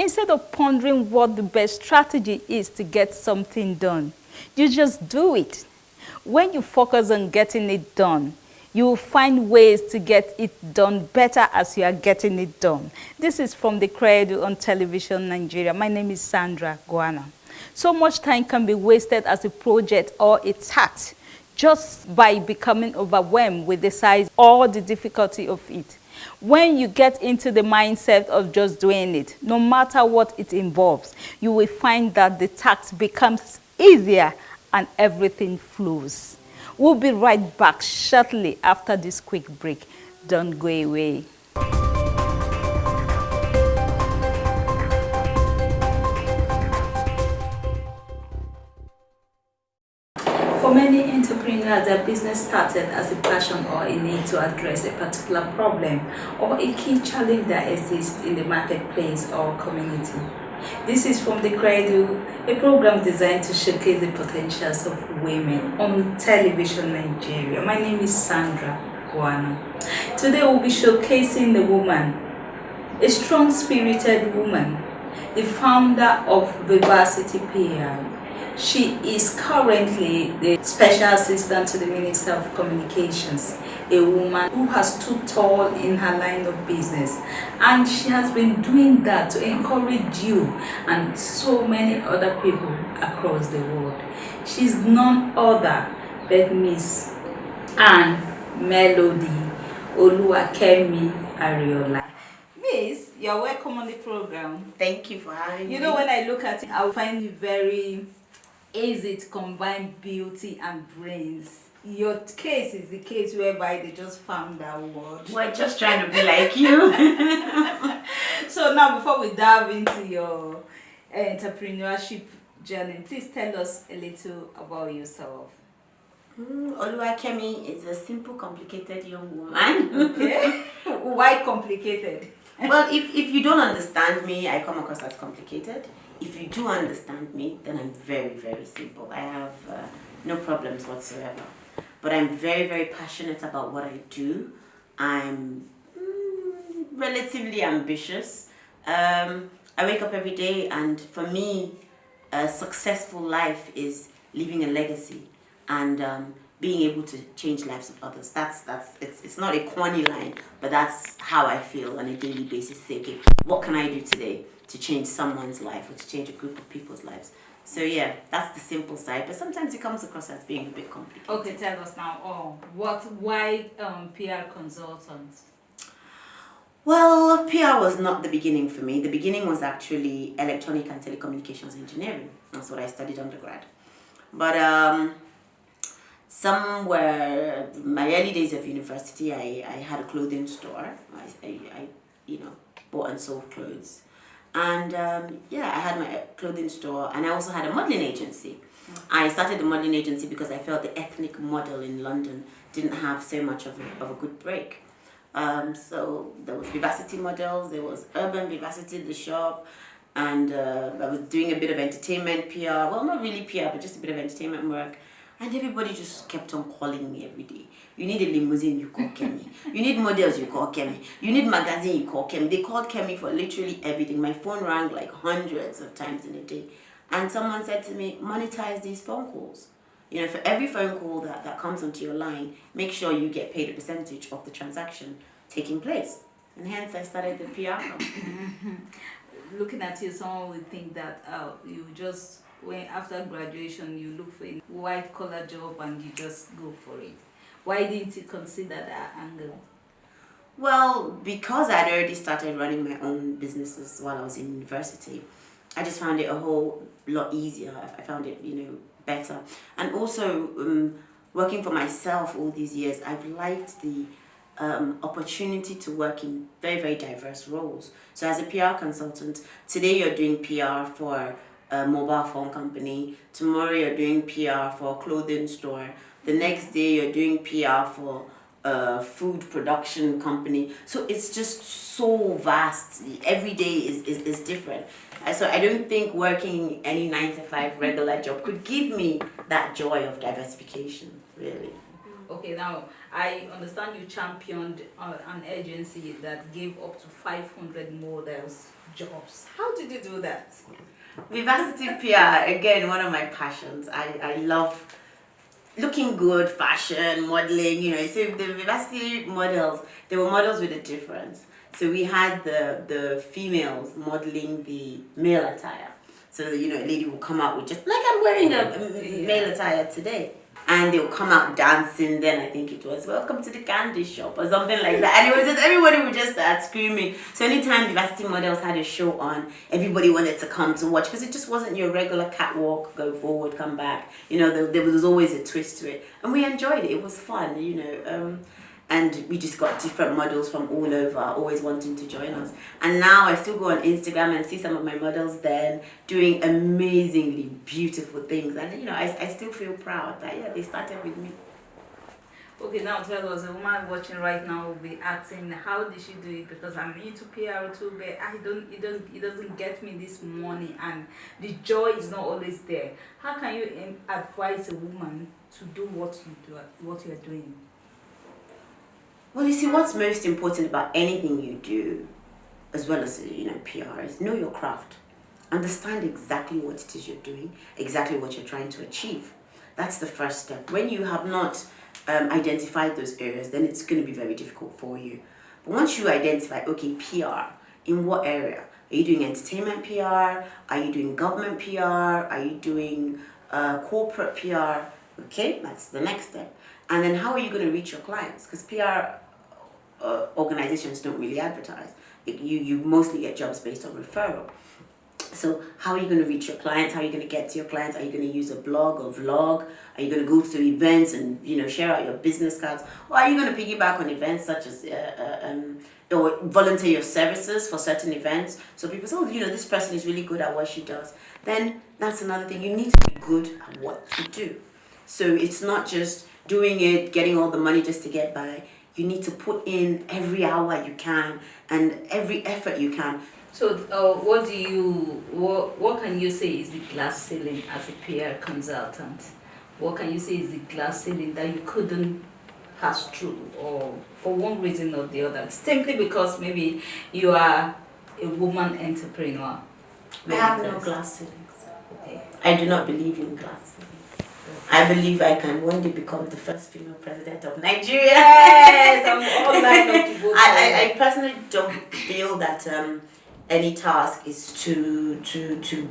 Instead of pondering what the best strategy is to get something done, you just do it. When you focus on getting it done, you will find ways to get it done better as you are getting it done. This is from the Cradle on Television Nigeria. My name is Sandra Guana. So much time can be wasted as a project or a task just by becoming overwhelmed with the size or the difficulty of it. When you get into the mindset of just doing it, no matter what it involves, you will find that the task becomes easier and everything flows. We'll be right back shortly after this quick break. Don't go away. For many entrepreneurs, their business started as a passion or a need to address a particular problem or a key challenge that exists in the marketplace or community. This is from the Cradle, a program designed to showcase the potentials of women on Television Nigeria. My name is Sandra Guana. Today we'll be showcasing the woman, a strong-spirited woman, the founder of Vivacity PR. She is currently the Special Assistant to the Minister of Communications, a woman who has stood tall in her line of business, and she has been doing that to encourage you and so many other people across the world. She's none other but Miss Anne Melody Oluwakemi Ariola. Miss, you're welcome on the program. Thank you for having me. You know, when I look at it, I find it very easy to combine beauty and brains. Your case is the case whereby they just found that word. We're just trying to be like you. So now, before we dive into your entrepreneurship journey, please tell us a little about yourself. Oluwakemi is a simple, complicated young woman. Okay. Why complicated? Well, if you don't understand me, I come across as complicated. If you do understand me, then I'm very, very simple. I have no problems whatsoever. But I'm very, very passionate about what I do. I'm relatively ambitious. I wake up every day, and for me, a successful life is leaving a legacy and being able to change lives of others. It's not a corny line, but that's how I feel on a daily basis. Say, okay, what can I do today to change someone's life or to change a group of people's lives? So yeah, that's the simple side, but sometimes it comes across as being a bit complicated. Okay, tell us now. Why PR consultant? Well, PR was not the beginning for me. The beginning was actually electronic and telecommunications engineering. That's what I studied undergrad. But somewhere in my early days of university, I had a clothing store. I bought and sold clothes. And yeah, I had my clothing store, and I also had a modeling agency. I started the modeling agency because I felt the ethnic model in London didn't have so much of a good break. So there was Vivacity Models, there was Urban Vivacity, the shop, and I was doing a bit of entertainment PR. Well, not really PR, but just a bit of entertainment work. And everybody just kept on calling me every day. You need a limousine, you call Kemi. You need models, you call Kemi. You need magazine, you call Kemi. They called Kemi for literally everything. My phone rang like hundreds of times in a day. And someone said to me, monetize these phone calls. You know, for every phone call that comes onto your line, make sure you get paid a percentage of the transaction taking place. And hence I started the PR company. Looking at you, someone would think that you just, after graduation, you look for a white-collar job and you just go for it. Why didn't you consider that angle? Well, because I'd already started running my own businesses while I was in university, I just found it a whole lot easier. I found it, better. And also, working for myself all these years, I've liked the opportunity to work in very, very diverse roles. So as a PR consultant, today you're doing PR for a mobile phone company, tomorrow you're doing PR for a clothing store, the next day you're doing PR for a food production company. So it's just so vast. Every day is different. So I don't think working any 9-to-5 regular job could give me that joy of diversification, really. Okay, now I understand you championed an agency that gave up to 500 models jobs. How did you do that? Vivacity PR, again, one of my passions. I love looking good, fashion, modeling, So the Vivacity models, they were models with a difference. So we had the females modeling the male attire. So, a lady will come out with just like I'm wearing a male attire today. And they'll come out dancing. Then I think it was welcome to the candy shop or something like that. And it was just everybody would just start screaming. So anytime Vivacity models had a show on, everybody wanted to come to watch because it just wasn't your regular catwalk, go forward, come back. There was always a twist to it, and we enjoyed it. It was fun, and we just got different models from all over, always wanting to join us. And now I still go on Instagram and see some of my models then doing amazingly beautiful things. And, I still feel proud that, they started with me. Okay, now tell us, a woman watching right now will be asking, how did she do it? Because I'm into PR too, but it doesn't get me this money, and the joy is not always there. How can you advise a woman to do what you're doing? Well, you see, what's most important about anything you do, as well as, PR, is know your craft. Understand exactly what it is you're doing, exactly what you're trying to achieve. That's the first step. When you have not identified those areas, then it's going to be very difficult for you. But once you identify, okay, PR, in what area? Are you doing entertainment PR? Are you doing government PR? Are you doing corporate PR? Okay, that's the next step. And then how are you going to reach your clients? Because PR organizations don't really advertise. You mostly get jobs based on referral. So how are you going to reach your clients? How are you going to get to your clients? Are you going to use a blog or vlog? Are you going to go to events and share out your business cards? Or are you going to piggyback on events such as or volunteer your services for certain events? So people say, oh, this person is really good at what she does. Then that's another thing. You need to be good at what you do. So it's not just doing it, getting all the money just to get by. You need to put in every hour you can and every effort you can. So, what can you say is the glass ceiling as a PR consultant? What can you say is the glass ceiling that you couldn't pass through, or for one reason or the other, simply because maybe you are a woman entrepreneur? I have no glass ceilings. Okay. I do not believe in glass ceilings. I believe I can one day become the first female president of Nigeria. Yes, I'm all lined up to vote. I personally don't feel that any task is too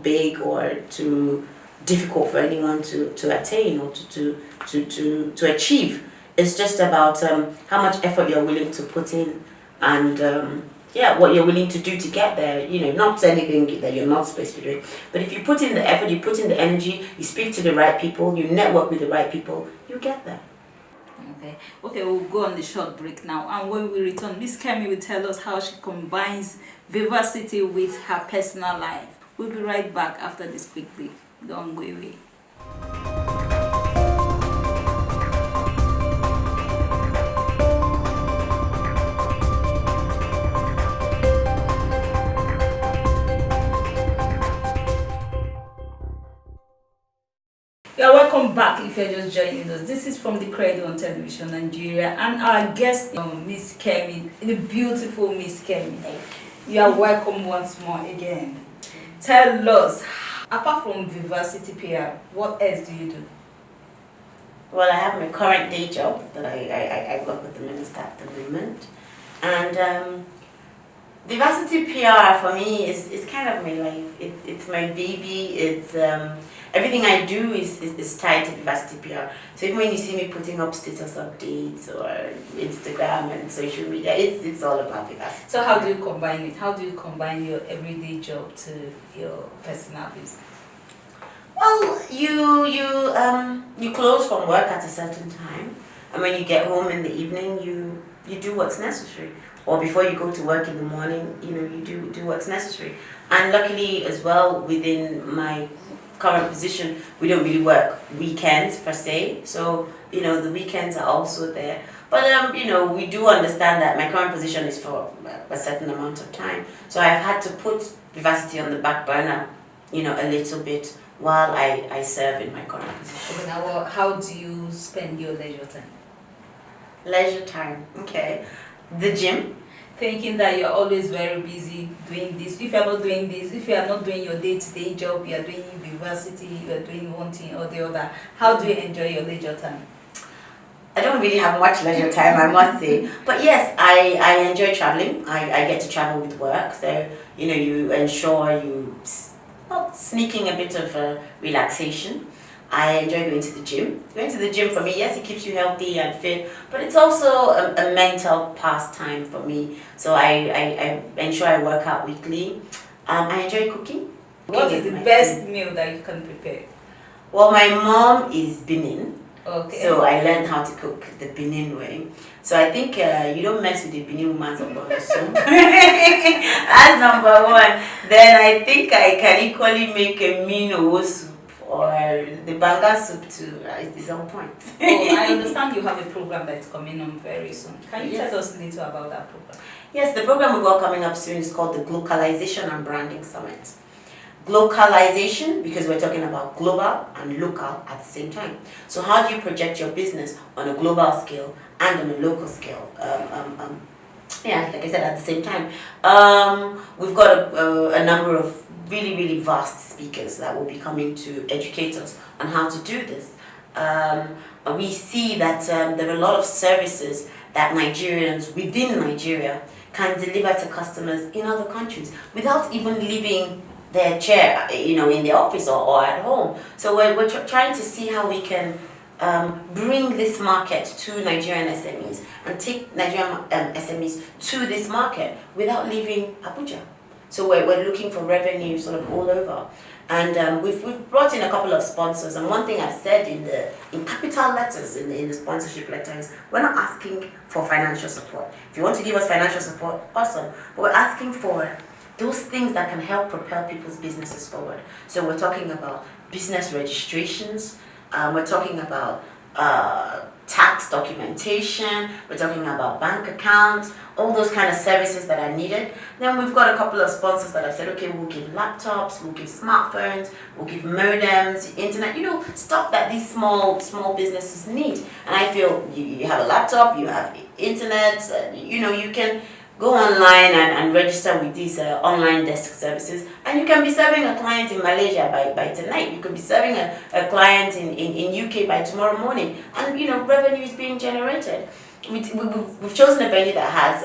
big or too difficult for anyone to attain or to achieve. It's just about how much effort you're willing to put in and what you're willing to do to get there. Not anything that you're not supposed to be doing. But if you put in the effort, you put in the energy, you speak to the right people, you network with the right people, you get there. Okay, we'll go on the short break now. And when we return, Miss Kemi will tell us how she combines vivacity with her personal life. We'll be right back after this quick break. Don't go away. Yeah, welcome back if you're just joining us. This is from the Cradle on Television Nigeria, and our guest, Miss Kemi, the beautiful Miss Kemi. You are welcome once more again. Tell us, apart from Vivacity PR, what else do you do? Well, I have my current day job that I work with the minister at the moment, and Vivacity PR for me is kind of my life. It's my baby. It's everything I do is tied to Vivacity PR. So even when you see me putting up status updates or Instagram and social media, it's all about Vivacity. So how do you combine it? How do you combine your everyday job to your personal business? Well, you close from work at a certain time, and when you get home in the evening, you do what's necessary. Or before you go to work in the morning, you do what's necessary. And luckily as well, within my current position, we don't really work weekends per se. So, the weekends are also there. But, we do understand that my current position is for a certain amount of time. So I've had to put Vivacity on the back burner, a little bit while I serve in my current position. Okay, now how do you spend your leisure time? Leisure time, okay. The gym. thinking that you're always very busy doing this. If you're not doing this, if you are not doing your day-to-day job, you are doing university, you are doing one thing or the other, how do you enjoy your leisure time? I don't really have much leisure time, I must say. But yes, I enjoy traveling. I get to travel with work. So, you ensure not sneaking a bit of relaxation. I enjoy going to the gym. Going to the gym for me, yes, it keeps you healthy and fit, but it's also a mental pastime for me. So I ensure I work out weekly. I enjoy cooking. What is the best meal that you can prepare? Well, my mom is Benin. Okay. So I learned how to cook the Benin way. So I think you don't mess with the Benin woman's ogbono soup. That's number one. Then I think I can equally make a mino soup or the banga soup too. It's on point. Oh, I understand you have a program that's coming on very soon. Can you tell us a little about that program? Yes, the program we've got coming up soon is called the Globalization and Branding Summit. Globalization, because we're talking about global and local at the same time. So how do you project your business on a global scale and on a local scale? Yeah, like I said, at the same time. We've got a number of really, really vast speakers that will be coming to educate us on how to do this. We see that there are a lot of services that Nigerians within Nigeria can deliver to customers in other countries without even leaving their chair, in the office or at home. So we're trying to see how we can bring this market to Nigerian SMEs and take Nigerian SMEs to this market without leaving Abuja. So we're looking for revenue sort of all over. And we've brought in a couple of sponsors, and one thing I've said in capital letters in the sponsorship letter is we're not asking for financial support. If you want to give us financial support, awesome. But we're asking for those things that can help propel people's businesses forward. So we're talking about business registrations, we're talking about tax documentation, we're talking about bank accounts, all those kind of services that are needed. Then we've got a couple of sponsors that have said, okay, we'll give laptops, we'll give smartphones, we'll give modems, internet, stuff that these small businesses need. And I feel you have a laptop, you have internet, you can go online and register with these online desk services, and you can be serving a client in Malaysia by tonight. You could be serving a client in UK by tomorrow morning, and revenue is being generated. We've chosen a venue that has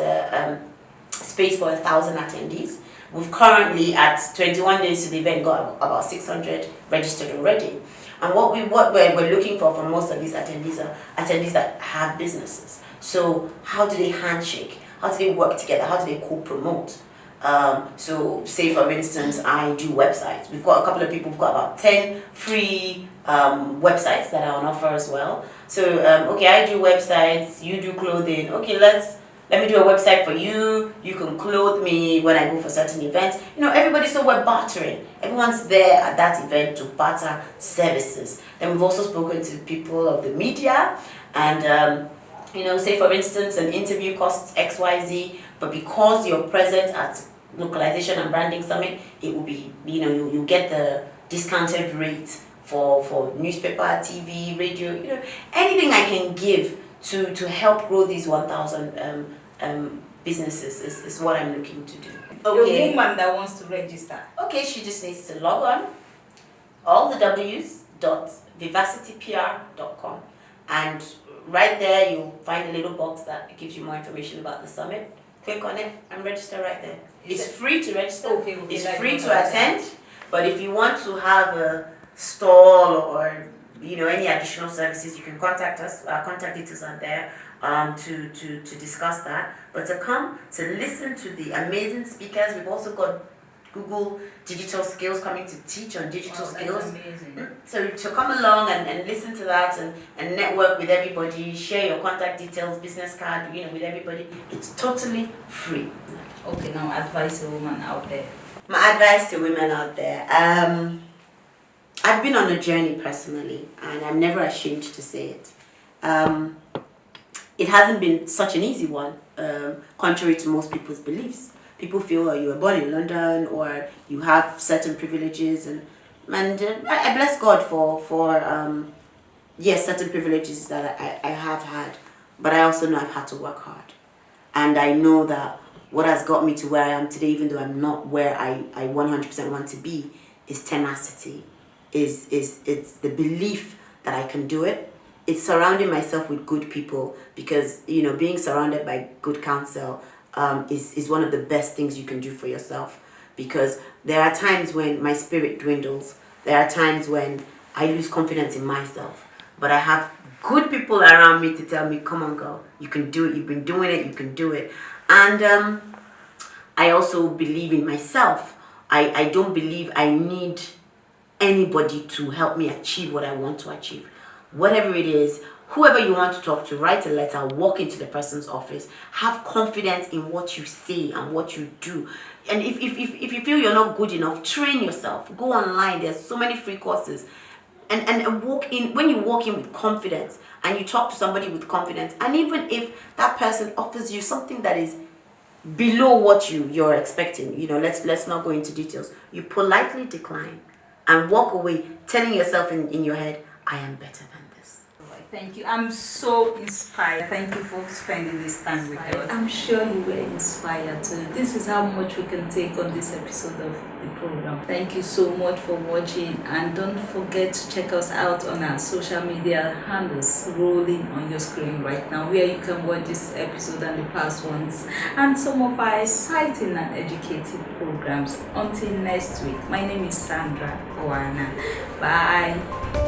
space for 1,000 attendees. We've currently, at 21 days to the event, got about 600 registered already. And what we're looking for from most of these attendees are attendees that have businesses. So how do they handshake? How do they work together? How do they co-promote? So say for instance, I do websites. We've got a couple of people, we've got about 10 free websites that are on offer as well. So, okay, I do websites, you do clothing. Okay, let me do a website for you. You can clothe me when I go for certain events. Everybody, so we're bartering. Everyone's there at that event to barter services. Then we've also spoken to people of the media and say for instance an interview costs XYZ, but because you're present at Localization and Branding Summit, it will be, you get the discounted rate for newspaper, TV, radio, anything I can give to help grow these 1,000 businesses is what I'm looking to do. Okay. The woman that wants to register. Okay, she just needs to log on, all the w's.vivacitypr.com, and right there you'll find a little box that gives you more information about the summit. Click on it and register right there. It's free to register. Okay, it's free to attend, but if you want to have a stall or any additional services, you can contact us. Our contact details are there to discuss that. But to come to listen to the amazing speakers, we've also got Google Digital Skills coming to teach on digital skills. Amazing. So to come along and listen to that and network with everybody, share your contact details, business card, with everybody. It's totally free. Okay, now advise a woman out there. My advice to women out there. I've been on a journey personally, and I'm never ashamed to say it. It hasn't been such an easy one, contrary to most people's beliefs. People feel you were born in London or you have certain privileges, and I bless God for yes, certain privileges that I have had, but I also know I've had to work hard, and I know that what has got me to where I am today, even though I'm not where I 100% want to be, is tenacity. It's the belief that I can do it. It's surrounding myself with good people, because being surrounded by good counsel is one of the best things you can do for yourself. Because there are times when my spirit dwindles. There are times when I lose confidence in myself. But I have good people around me to tell me, come on, girl, you can do it. You've been doing it. You can do it. And I also believe in myself. I don't believe I need anybody to help me achieve what I want to achieve. Whatever it is, whoever you want to talk to, write a letter, walk into the person's office, have confidence in what you say and what you do. And if you feel you're not good enough, train yourself. Go online. There's so many free courses. And walk in. When you walk in with confidence and you talk to somebody with confidence, and even if that person offers you something that is below what you're expecting, let's not go into details. You politely decline and walk away, telling yourself in your head, I am better than this. Thank you. I'm so inspired. Thank you for spending this time with us. I'm sure you were inspired too. This is how much we can take on this episode of the program. Thank you so much for watching, and don't forget to check us out on our social media handles rolling on your screen right now, where you can watch this episode and the past ones and some of our exciting and educative programs. Until next week, my name is Sandra Oana. Bye.